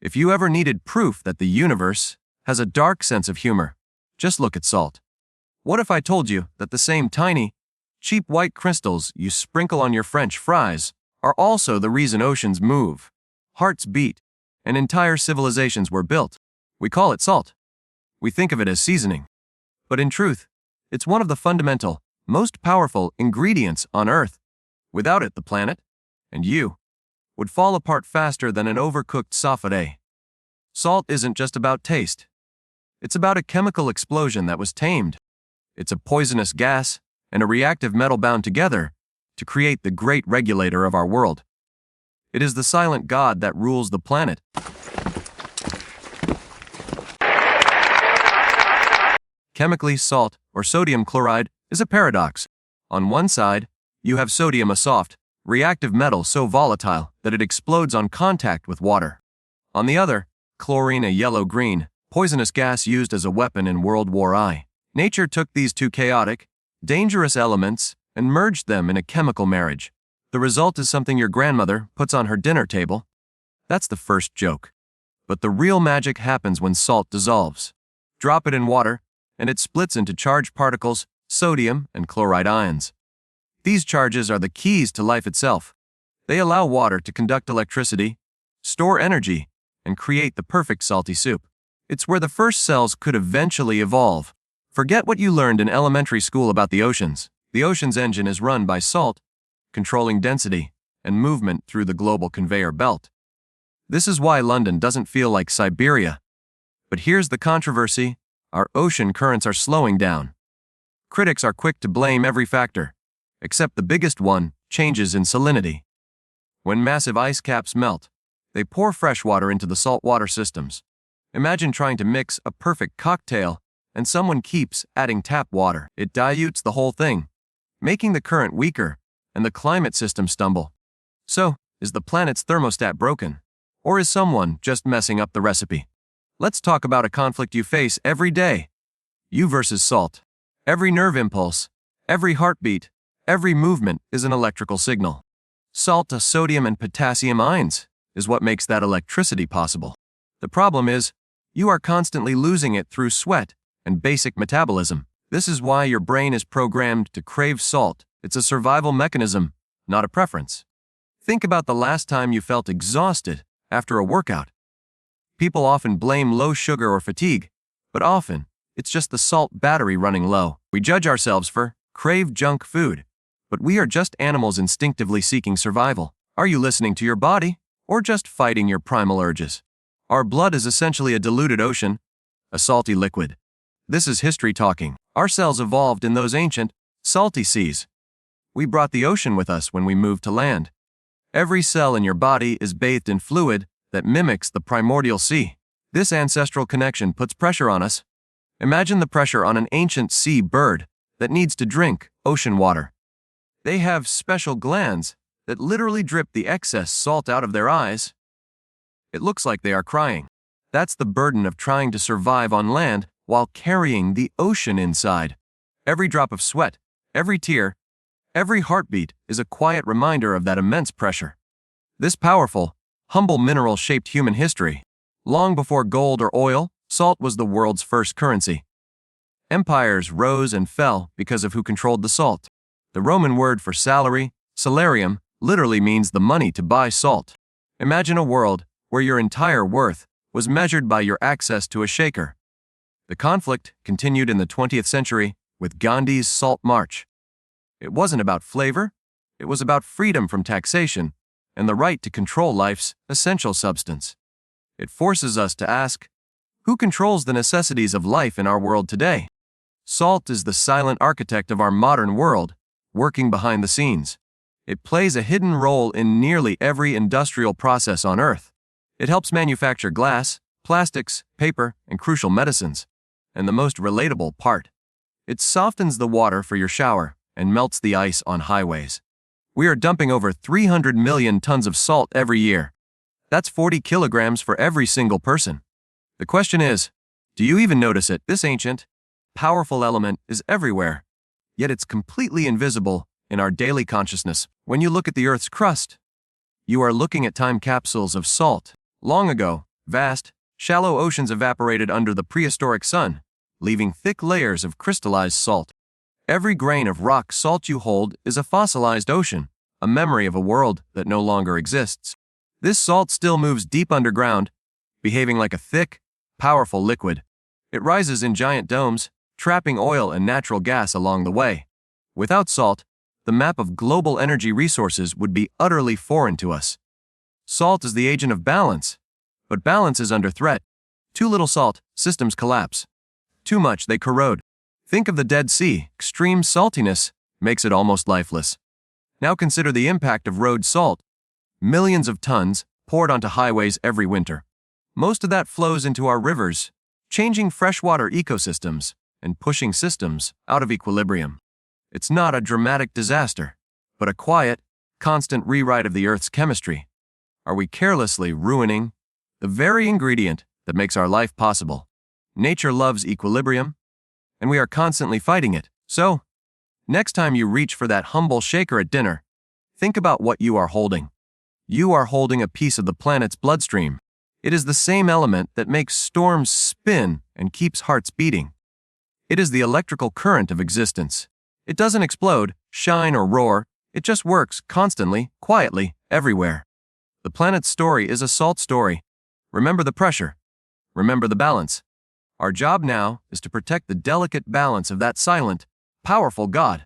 If you ever needed proof that the universe has a dark sense of humor, just look at salt. What if I told you that the same tiny, cheap white crystals you sprinkle on your French fries are also the reason oceans move, hearts beat, and entire civilizations were built? We call it salt. We think of it as seasoning. But in truth, it's one of the fundamental, most powerful ingredients on Earth. Without it, the planet, and you, would fall apart faster than an overcooked soufflé. Salt isn't just about taste. It's about a chemical explosion that was tamed. It's a poisonous gas and a reactive metal bound together to create the great regulator of our world. It is the silent god that rules the planet. Chemically, salt, or sodium chloride, is a paradox. On one side, you have sodium, a soft, reactive metal so volatile that it explodes on contact with water. On the other, chlorine, a yellow-green, poisonous gas used as a weapon in World War I. Nature took these two chaotic, dangerous elements and merged them in a chemical marriage. The result is something your grandmother puts on her dinner table. That's the first joke. But the real magic happens when salt dissolves. Drop it in water, and it splits into charged particles, sodium and chloride ions. These charges are the keys to life itself. They allow water to conduct electricity, store energy, and create the perfect salty soup. It's where the first cells could eventually evolve. Forget what you learned in elementary school about the oceans. The ocean's engine is run by salt, controlling density and movement through the global conveyor belt. This is why London doesn't feel like Siberia. But here's the controversy: our ocean currents are slowing down. Critics are quick to blame every factor, except the biggest one, changes in salinity. When massive ice caps melt, they pour fresh water into the saltwater systems. Imagine trying to mix a perfect cocktail and someone keeps adding tap water. It dilutes the whole thing, making the current weaker and the climate system stumble. So, is the planet's thermostat broken? Or is someone just messing up the recipe? Let's talk about a conflict you face every day. You versus salt. Every nerve impulse, every heartbeat, every movement is an electrical signal. Salt, sodium and potassium ions, is what makes that electricity possible. The problem is, you are constantly losing it through sweat and basic metabolism. This is why your brain is programmed to crave salt. It's a survival mechanism, not a preference. Think about the last time you felt exhausted after a workout. People often blame low sugar or fatigue, but often, it's just the salt battery running low. We judge ourselves for crave junk food, but we are just animals instinctively seeking survival. Are you listening to your body, or just fighting your primal urges? Our blood is essentially a diluted ocean, a salty liquid. This is history talking. Our cells evolved in those ancient, salty seas. We brought the ocean with us when we moved to land. Every cell in your body is bathed in fluid that mimics the primordial sea. This ancestral connection puts pressure on us. Imagine the pressure on an ancient sea bird that needs to drink ocean water. They have special glands that literally drip the excess salt out of their eyes. It looks like they are crying. That's the burden of trying to survive on land while carrying the ocean inside. Every drop of sweat, every tear, every heartbeat is a quiet reminder of that immense pressure. This powerful, humble mineral shaped human history. Long before gold or oil, salt was the world's first currency. Empires rose and fell because of who controlled the salt. The Roman word for salary, salarium, literally means the money to buy salt. Imagine a world where your entire worth was measured by your access to a shaker. The conflict continued in the 20th century with Gandhi's Salt March. It wasn't about flavor, it was about freedom from taxation and the right to control life's essential substance. It forces us to ask, who controls the necessities of life in our world today? Salt is the silent architect of our modern world, working behind the scenes. It plays a hidden role in nearly every industrial process on Earth. It helps manufacture glass, plastics, paper, and crucial medicines. And the most relatable part, it softens the water for your shower and melts the ice on highways. We are dumping over 300 million tons of salt every year. That's 40 kilograms for every single person. The question is, do you even notice it? This ancient, powerful element is everywhere, yet it's completely invisible in our daily consciousness. When you look at the Earth's crust, you are looking at time capsules of salt. Long ago, Vast, shallow oceans evaporated under the prehistoric sun, leaving thick layers of crystallized salt. Every grain of rock salt you hold is a fossilized ocean, a memory of a world that no longer exists. This salt still moves deep underground, behaving like a thick, powerful liquid. It rises in giant domes, trapping oil and natural gas along the way. Without salt, the map of global energy resources would be utterly foreign to us. Salt is the agent of balance, but balance is under threat. Too little salt, systems collapse. Too much, they corrode. Think of the Dead Sea. Extreme saltiness makes it almost lifeless. Now consider the impact of road salt. Millions of tons poured onto highways every winter. Most of that flows into our rivers, changing freshwater ecosystems and pushing systems out of equilibrium. It's not a dramatic disaster, but a quiet, constant rewrite of the Earth's chemistry. Are we carelessly ruining the very ingredient that makes our life possible? Nature loves equilibrium, and we are constantly fighting it. So, next time you reach for that humble shaker at dinner, think about what you are holding. You are holding a piece of the planet's bloodstream. It is the same element that makes storms spin and keeps hearts beating. It is the electrical current of existence. It doesn't explode, shine, or roar. It just works constantly, quietly, everywhere. The planet's story is a salt story. Remember the pressure. Remember the balance. Our job now is to protect the delicate balance of that silent, powerful God.